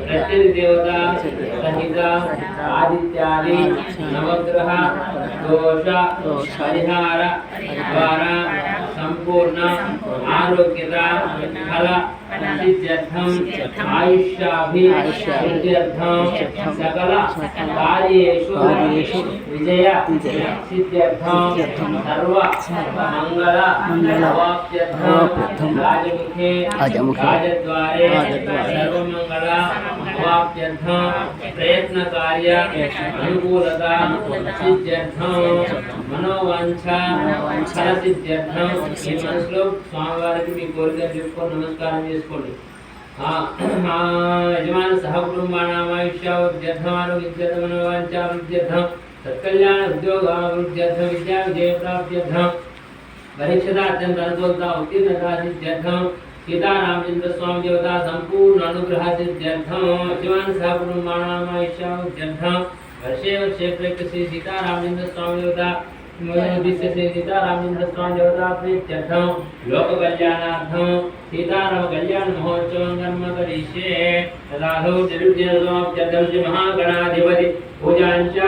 प्रत्यधिदेवता सहित आदित्यादि नवग्रह दोष परिहार द्वारा संपूर्ण आरोग्यता फल सिद्ध्यर्थम आयुष्याभिवृद्ध्यर्थम सकल कार्येषु विजय सिद्ध्यर्थम सर्व मंगल अवाप्त्यर्थम राजमुखे राजद्वारे सर्व मंगल अवाप्त्यर्थम प्रयत्न कार्य अनुकूलता सिद्ध्यर्थम मनोवांछा फल सिद्ध्यर्थम ఈ మనసులో స్వామివారికి మీ కోరిక చెప్పుకొని నమస్కారం చేసుకోండి. యజమాన సహకుటుంబానామాయుష్యావృద్ధ్యర్థం మనోవాంఛావృద్ధ్యర్థం సత్కళ్యాణ ఉద్యోగావృద్ధ్యర్థం విద్యా విజయ ప్రాప్త్యర్థం పరీక్షత అత్యంత అనుకూలత ఉత్తీర్ణతా సిద్ధ్యర్థం సీతారామచంద్ర స్వామి దేవత సంపూర్ణ అనుగ్రహ సిద్ధ్యర్థం యజమాన సహకుటుంబానామాయుష్యావృద్ధ్యర్థం వర్షే వర్షే ప్రేక్ష శ్రీ సీతారామచంద్ర స్వామి దేవత सीतारामेन्द्र स्वामी देवता प्रीत्यर्थम लोक कल्याणार्थम सीताराम कल्याण महोत्सव कर्म करिष्ये तदाधौ जरुज्य समाप्त्यर्थम महागणाधिपति पूजांच